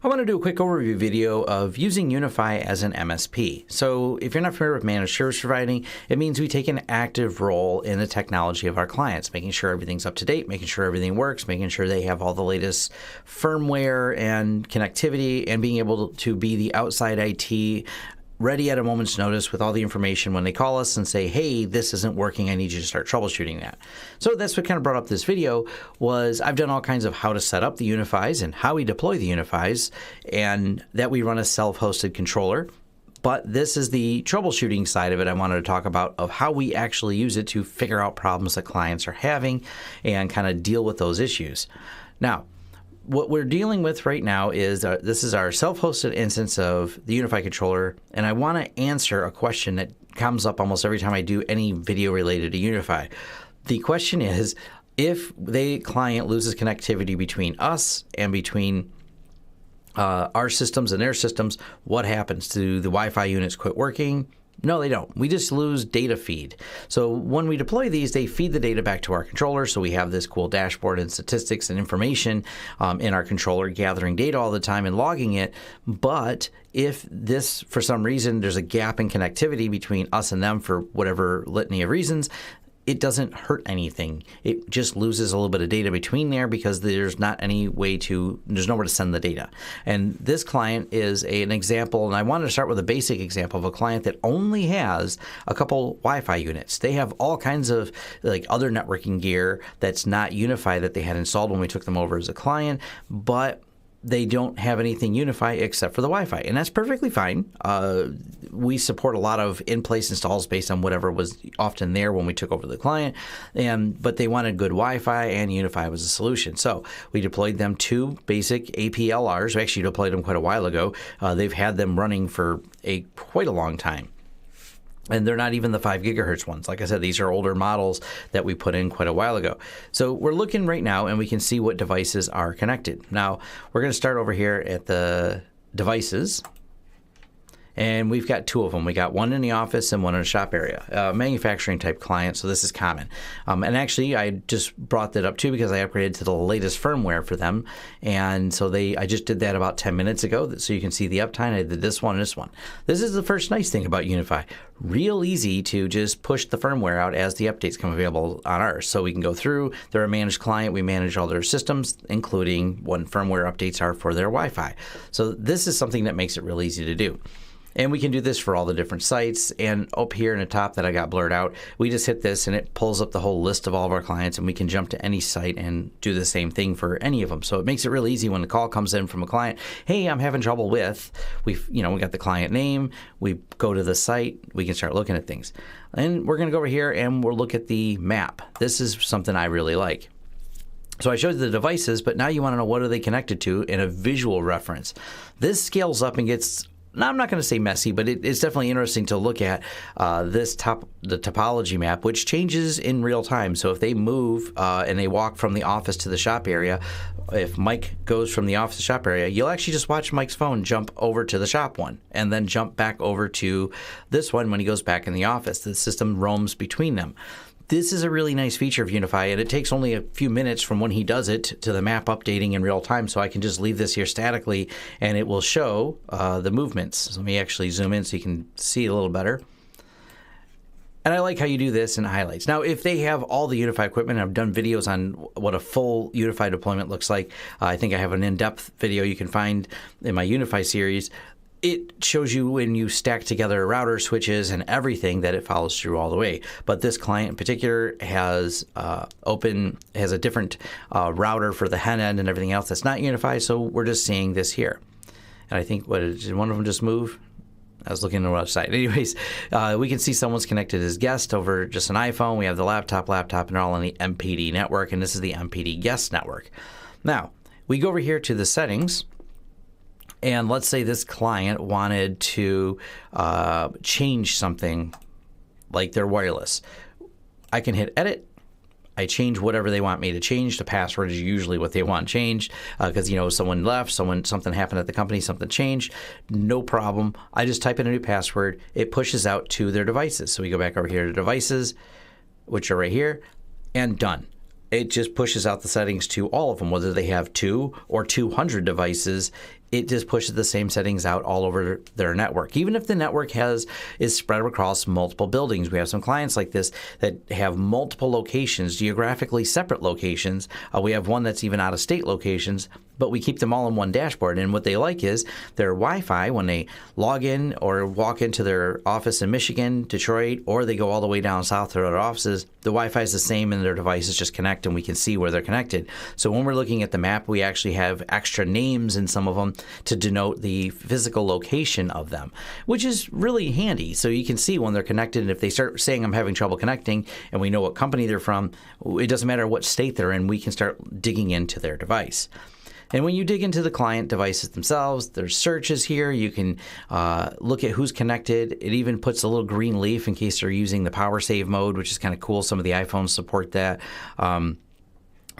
I want to do a quick overview video of using UniFi as an MSP. So if you're not familiar with managed service providing, it means we take an active role in the technology of our clients, making sure everything's up to date, making sure everything works, making sure they have all the latest firmware and connectivity, and being able to be the outside IT ready at a moment's notice with all the information when they call us and say, hey, this isn't working, I need you to start troubleshooting that. So that's what kind of brought up this video. Was I've done all kinds of how to set up the UniFis and how we deploy the UniFis, and that we run a self-hosted controller. But this is the troubleshooting side of it I wanted to talk about, of how we actually use it to figure out problems that clients are having and kind of deal with those issues. Now, what we're dealing with right now is this is our self-hosted instance of the UniFi controller, and I want to answer a question that comes up almost every time I do any video related to UniFi. The question is, if the client loses connectivity between us and between our systems and their systems, what happens? Do the Wi-Fi units quit working? No, they don't. We just lose data feed. So when we deploy these, they feed the data back to our controller. So we have this cool dashboard and statistics and information in our controller, gathering data all the time and logging it. But if this, for some reason, there's a gap in connectivity between us and them for whatever litany of reasons, it doesn't hurt anything. It just loses a little bit of data between there because there's not any way to, there's nowhere to send the data. And this client is an example, and I wanted to start with a basic example of a client that only has a couple Wi-Fi units. They have all kinds of like other networking gear that's not UniFi that they had installed when we took them over as a client, but they don't have anything UniFi except for the Wi-Fi, and that's perfectly fine. We support a lot of in-place installs based on whatever was often there when we took over the client, but they wanted good Wi-Fi, and UniFi was a solution. So we deployed them two basic AP-LRs. We actually deployed them quite a while ago. They've had them running for quite a long time. And they're not even the 5 gigahertz ones. Like I said, these are older models that we put in quite a while ago. So we're looking right now, and we can see what devices are connected. Now, we're going to start over here at the devices. And we've got two of them. We got one in the office and one in a shop area, manufacturing type client, so this is common. And actually, I just brought that up too because I upgraded to the latest firmware for them. And so I just did that about 10 minutes ago, so you can see the uptime. I did this one and this one. This is the first nice thing about UniFi. Real easy to just push the firmware out as the updates come available on ours. So we can go through, they're a managed client, we manage all their systems, including when firmware updates are for their Wi-Fi. So this is something that makes it real easy to do. And we can do this for all the different sites. And up here in the top that I got blurred out, we just hit this and it pulls up the whole list of all of our clients, and we can jump to any site and do the same thing for any of them. So it makes it really easy when the call comes in from a client. Hey, I'm having trouble with, we got the client name, we go to the site, we can start looking at things. And we're going to go over here and we'll look at the map. This is something I really like. So I showed you the devices, but now you want to know what are they connected to in a visual reference. This scales up and gets, now, I'm not going to say messy, but it's definitely interesting to look at the topology map, which changes in real time. So if they move and they walk from the office to the shop area, if Mike goes from the office to shop area, you'll actually just watch Mike's phone jump over to the shop one and then jump back over to this one when he goes back in the office. The system roams between them. This is a really nice feature of UniFi, and it takes only a few minutes from when he does it to the map updating in real time, so I can just leave this here statically, and it will show the movements. So let me actually zoom in so you can see it a little better. And I like how you do this in highlights. Now, if they have all the UniFi equipment, I've done videos on what a full UniFi deployment looks like. I think I have an in-depth video you can find in my UniFi series. It shows you when you stack together router switches and everything that it follows through all the way. But this client in particular has has a different router for the head end and everything else that's not UniFi, so we're just seeing this here. And I think, did one of them just move? I was looking on the website. Anyways, we can see someone's connected as guest over just an iPhone. We have the laptop, and they're all on the MPD network, and this is the MPD guest network. Now, we go over here to the settings. And let's say this client wanted to change something like their wireless. I can hit edit. I change whatever they want me to change. The password is usually what they want changed because, someone left, something happened at the company, something changed. No problem. I just type in a new password. It pushes out to their devices. So we go back over here to devices, which are right here, and done. It just pushes out the settings to all of them, whether they have 2 or 200 devices it just pushes the same settings out all over their network. Even if the network is spread across multiple buildings. We have some clients like this that have multiple locations, geographically separate locations. We have one that's even out-of-state locations, but we keep them all in one dashboard. And what they like is their Wi-Fi, when they log in or walk into their office in Michigan, Detroit, or they go all the way down south to their offices, the Wi-Fi is the same and their devices just connect and we can see where they're connected. So when we're looking at the map, we actually have extra names in some of them to denote the physical location of them, which is really handy. So you can see when they're connected, and if they start saying I'm having trouble connecting and we know what company they're from, it doesn't matter what state they're in, we can start digging into their device. And when you dig into the client devices themselves, there's searches here. You can look at who's connected. It even puts a little green leaf in case they're using the power save mode, which is kind of cool. Some of the iPhones support that.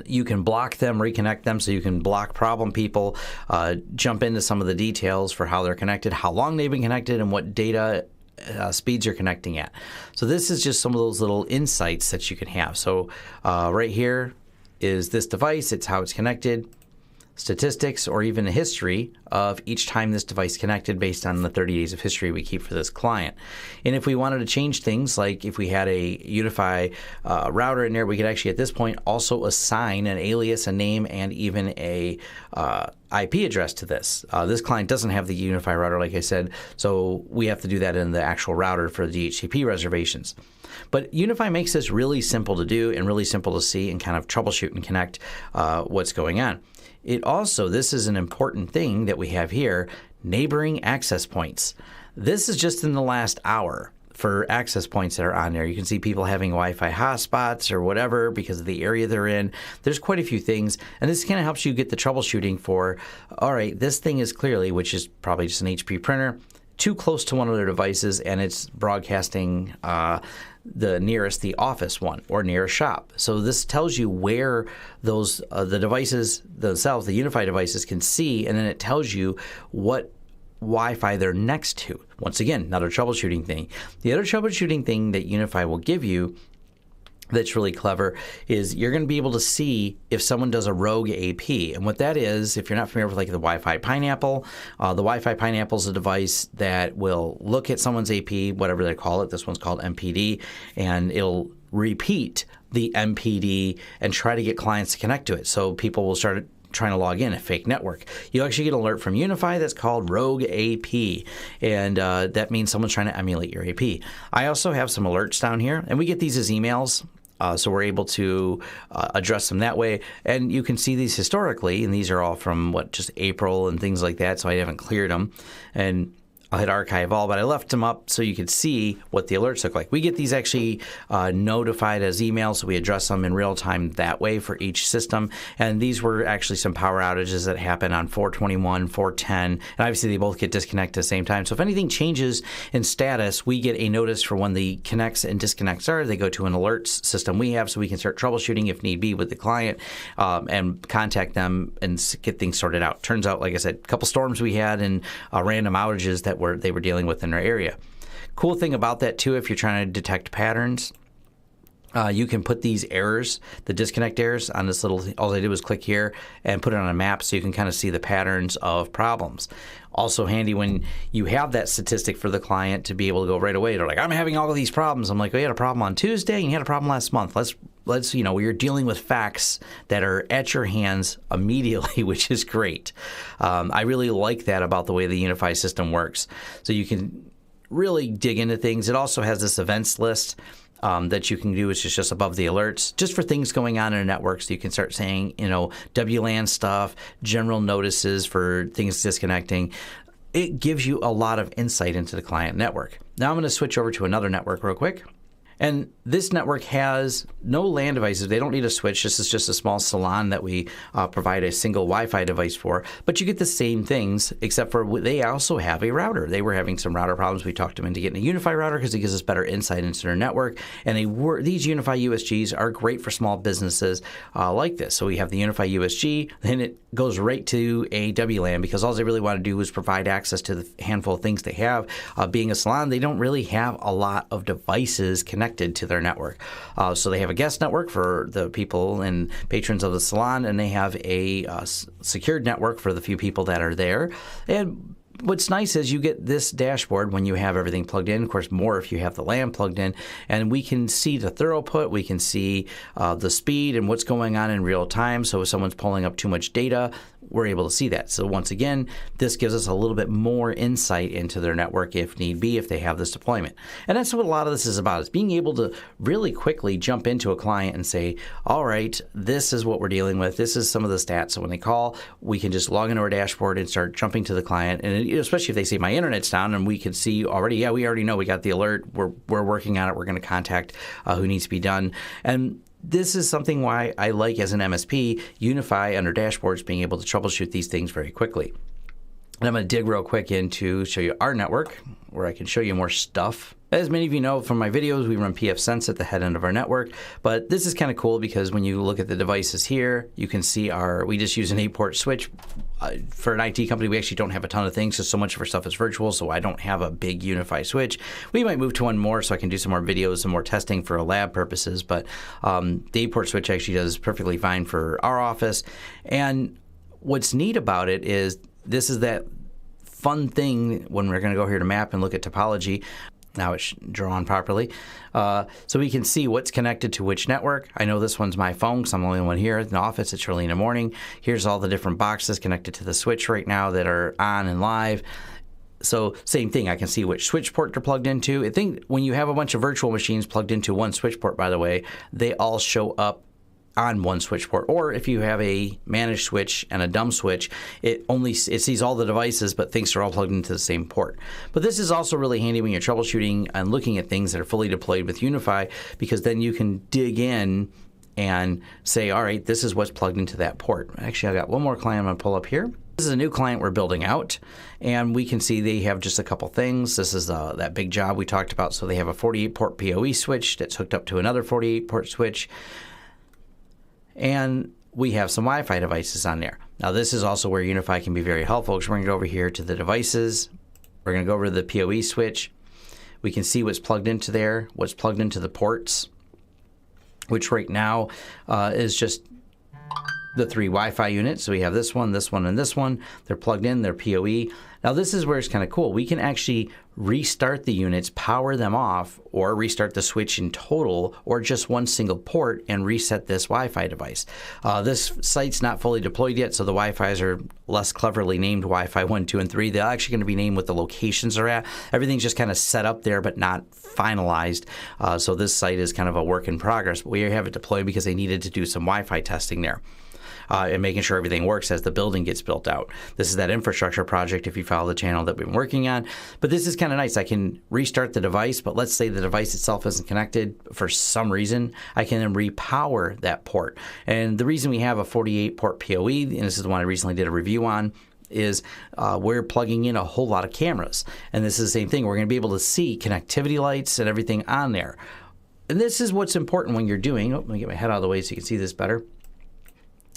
You can block them, reconnect them, so you can block problem people, jump into some of the details for how they're connected, how long they've been connected, and what data speeds you're connecting at. So this is just some of those little insights that you can have. So right here is this device. It's how it's connected. Statistics or even a history of each time this device connected based on the 30 days of history we keep for this client. And if we wanted to change things, like if we had a UniFi router in there, we could actually at this point also assign an alias, a name, and even a IP address to this. This client doesn't have the UniFi router, like I said, so we have to do that in the actual router for the DHCP reservations. But UniFi makes this really simple to do and really simple to see and kind of troubleshoot and connect what's going on. It also, this is an important thing that we have here, neighboring access points. This is just in the last hour for access points that are on there. You can see people having Wi-Fi hotspots or whatever because of the area they're in. There's quite a few things, and this kind of helps you get the troubleshooting for, all right, this thing is clearly, which is probably just an HP printer, too close to one of their devices, and it's broadcasting the nearest the office one or near a shop. So this tells you where those the devices themselves, the UniFi devices, can see, and then it tells you what Wi-Fi they're next to. Once again, another troubleshooting thing. The other troubleshooting thing that UniFi will give you that's really clever is you're going to be able to see if someone does a rogue AP. And what that is, if you're not familiar with like the Wi-Fi Pineapple, the Wi-Fi Pineapple is a device that will look at someone's AP, whatever they call it. This one's called MPD, and it'll repeat the MPD and try to get clients to connect to it. So people will start trying to log in a fake network. You actually get an alert from UniFi that's called Rogue AP, and that means someone's trying to emulate your AP. I also have some alerts down here, and we get these as emails. So we're able to address them that way. And you can see these historically, and these are all from, just April and things like that, so I haven't cleared them. And I'll hit archive all, but I left them up so you could see what the alerts look like. We get these actually notified as emails, so we address them in real time that way for each system. And these were actually some power outages that happened on 4/21, 4/10, and obviously they both get disconnected at the same time. So if anything changes in status, we get a notice for when the connects and disconnects are. They go to an alerts system we have, so we can start troubleshooting if need be with the client and contact them and get things sorted out. Turns out, like I said, a couple storms we had and random outages that they were dealing with in their area. Cool thing about that too, if you're trying to detect patterns, you can put these errors, the disconnect errors, on this little, all I did was click here and put it on a map so you can kind of see the patterns of problems. Also handy when you have that statistic for the client to be able to go right away. They're like, I'm having all of these problems. I'm like, well, you had a problem on Tuesday and you had a problem last month. Let's you're dealing with facts that are at your hands immediately, which is great. I really like that about the way the UniFi system works. So you can really dig into things. It also has this events list that you can do, which is just above the alerts, just for things going on in a network. So you can start saying, WLAN stuff, general notices for things disconnecting. It gives you a lot of insight into the client network. Now I'm going to switch over to another network real quick. And this network has no LAN devices. They don't need a switch. This is just a small salon that we provide a single Wi-Fi device for. But you get the same things, except for they also have a router. They were having some router problems. We talked them into getting a UniFi router because it gives us better insight into their network. And these UniFi USGs are great for small businesses like this. So we have the UniFi USG, then it goes right to a WLAN because all they really want to do is provide access to the handful of things they have. Being a salon, they don't really have a lot of devices connected connected to their network. So they have a guest network for the people and patrons of the salon, and they have a secured network for the few people that are there. And what's nice is you get this dashboard when you have everything plugged in. Of course, more if you have the LAN plugged in. And we can see the throughput. We can see the speed and what's going on in real time. So if someone's pulling up too much data, we're able to see that. So once again, this gives us a little bit more insight into their network if need be, if they have this deployment. And that's what a lot of this is about, is being able to really quickly jump into a client and say, all right, this is what we're dealing with. This is some of the stats. So when they call, we can just log into our dashboard and start jumping to the client. And especially if they say my internet's down, and we can see already, yeah, we already know, we got the alert. We're working on it. We're going to contact who needs to be done. And this is something why I like, as an MSP, UniFi under dashboards, being able to troubleshoot these things very quickly. And I'm going to dig real quick in to show you our network, where I can show you more stuff. As many of you know from my videos, we run pfSense at the head end of our network, but this is kind of cool because when you look at the devices here, you can see we just use an 8-port switch. For an IT company, we actually don't have a ton of things, because so much of our stuff is virtual, so I don't have a big UniFi switch. We might move to one more so I can do some more videos, some more testing for lab purposes, but the 8-port switch actually does perfectly fine for our office. And what's neat about it is this is that fun thing when we're going to go here to map and look at topology. Now it's drawn properly. So we can see what's connected to which network. I know this one's my phone because I'm the only one here in the office. It's early in the morning. Here's all the different boxes connected to the switch right now that are on and live. So same thing, I can see which switch port they're plugged into. I think when you have a bunch of virtual machines plugged into one switch port, by the way, they all show up on one switch port. Or if you have a managed switch and a dumb switch, it sees all the devices but thinks they're all plugged into the same port. But this is also really handy when you're troubleshooting and looking at things that are fully deployed with UniFi, because then you can dig in and say, all right, this is what's plugged into that port. Actually, I got one more client I'm going to pull up here. This is a new client we're building out, and we can see they have just a couple things. This is that big job we talked about. So they have a 48-port PoE switch that's hooked up to another 48-port switch. And we have some Wi-Fi devices on there. Now, this is also where UniFi can be very helpful, because we're going to go over here to the devices. We're going to go over to the PoE switch. We can see what's plugged into there, what's plugged into the ports, which right now is just the 3 Wi-Fi units. So we have this one, and this one. They're plugged in, they're PoE. Now, this is where it's kind of cool. We can actually restart the units, power them off, or restart the switch in total, or just one single port, and reset this Wi-Fi device. This site's not fully deployed yet, so the Wi-Fis are less cleverly named Wi-Fi 1, 2, and 3. They're actually going to be named what the locations are at. Everything's just kind of set up there, but not finalized. So this site is kind of a work in progress. But we have it deployed because they needed to do some Wi-Fi testing there. And making sure everything works as the building gets built out. This is that infrastructure project, if you follow the channel, that we've been working on. But this is kind of nice. I can restart the device, but let's say the device itself isn't connected for some reason. I can then repower that port. And the reason we have a 48-port PoE, and this is the one I recently did a review on, is we're plugging in a whole lot of cameras. And this is the same thing. We're going to be able to see connectivity lights and everything on there. And this is what's important when you're doing, let me get my head out of the way so you can see this better.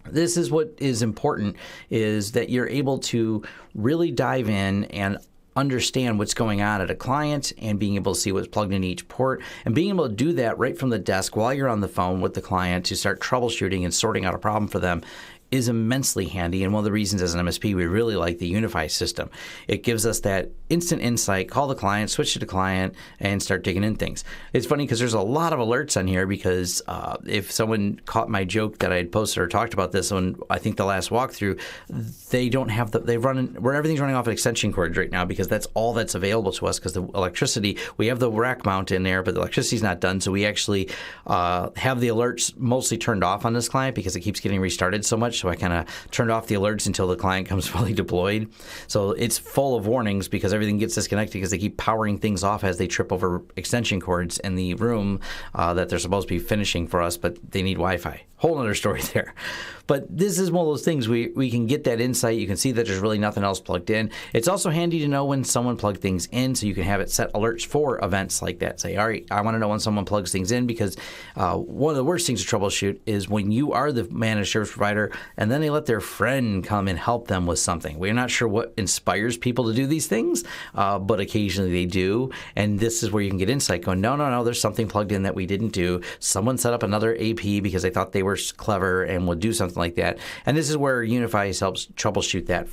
This is what is important, is that you're able to really dive in and understand what's going on at a client, and being able to see what's plugged in each port, and being able to do that right from the desk while you're on the phone with the client to start troubleshooting and sorting out a problem for them is immensely handy. And one of the reasons as an MSP we really like the UniFi system. It gives us that instant insight, call the client, switch to the client, and start digging in things. It's funny because there's a lot of alerts on here, because if someone caught my joke that I had posted or talked about this on, I think, the last walkthrough, they don't have where everything's running off of extension cords right now, because that's all that's available to us, because the electricity, we have the rack mount in there, but the electricity's not done. So we actually have the alerts mostly turned off on this client because it keeps getting restarted so much. So I kind of turned off the alerts until the client comes fully deployed. So it's full of warnings because everything gets disconnected because they keep powering things off as they trip over extension cords in the room that they're supposed to be finishing for us, but they need Wi-Fi. Whole other story there. But this is one of those things we can get that insight. You can see that there's really nothing else plugged in. It's also handy to know when someone plugged things in, so you can have it set alerts for events like that. Say, all right, I want to know when someone plugs things in, because one of the worst things to troubleshoot is when you are the managed service provider and then they let their friend come and help them with something. We're not sure what inspires people to do these things, but occasionally they do. And this is where you can get insight going, no, there's something plugged in that we didn't do. Someone set up another AP because they thought they were clever and would do something like that. And this is where UniFi helps troubleshoot that,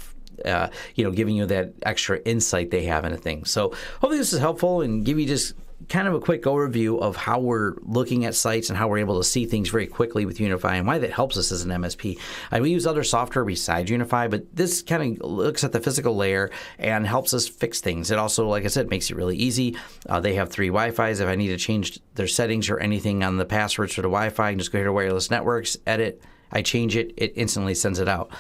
giving you that extra insight they have into things. So hopefully this is helpful and give you just kind of a quick overview of how we're looking at sites and how we're able to see things very quickly with UniFi and why that helps us as an MSP. We use other software besides UniFi, but this kind of looks at the physical layer and helps us fix things. It also, like I said, makes it really easy. They have 3 Wi-Fis. If I need to change their settings or anything on the passwords for the Wi-Fi, I can just go here to wireless networks, edit, I change it, it instantly sends it out.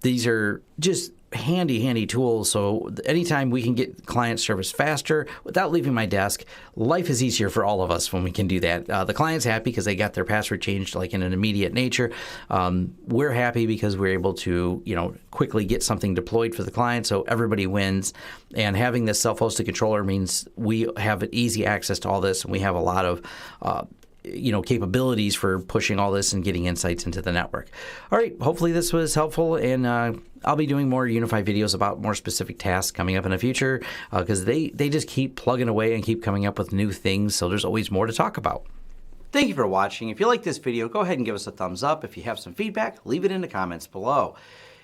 These are just handy tools. So anytime we can get client service faster without leaving my desk, life is easier for all of us when we can do that. The client's happy because they got their password changed like in an immediate nature. We're happy because we're able to, quickly get something deployed for the client. So everybody wins. And having this self-hosted controller means we have easy access to all this, and we have a lot of capabilities for pushing all this and getting insights into the network. All right, hopefully this was helpful, and I'll be doing more UniFi videos about more specific tasks coming up in the future because they just keep plugging away and keep coming up with new things, so there's always more to talk about. Thank you for watching. If you like this video, go ahead and give us a thumbs up. If you have some feedback, leave it in the comments below.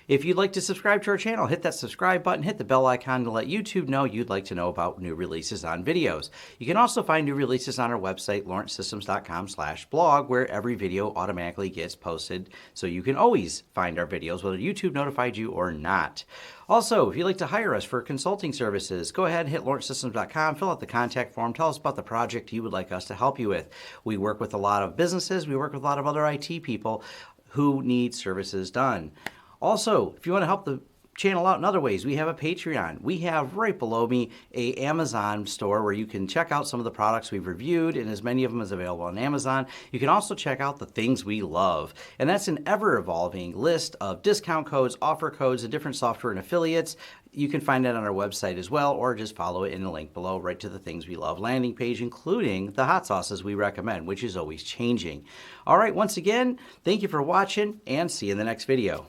If you'd like to subscribe to our channel, hit that subscribe button, hit the bell icon to let YouTube know you'd like to know about new releases on videos. You can also find new releases on our website, lawrencesystems.com/blog, where every video automatically gets posted, so you can always find our videos, whether YouTube notified you or not. Also, if you'd like to hire us for consulting services, go ahead and hit lawrencesystems.com, fill out the contact form, tell us about the project you would like us to help you with. We work with a lot of businesses, we work with a lot of other IT people who need services done. Also, if you want to help the channel out in other ways, we have a Patreon. We have right below me a Amazon store where you can check out some of the products we've reviewed, and as many of them as available on Amazon. You can also check out the things we love, and that's an ever-evolving list of discount codes, offer codes, and different software and affiliates. You can find that on our website as well, or just follow it in the link below right to the things we love landing page, including the hot sauces we recommend, which is always changing. All right, once again, thank you for watching, and see you in the next video.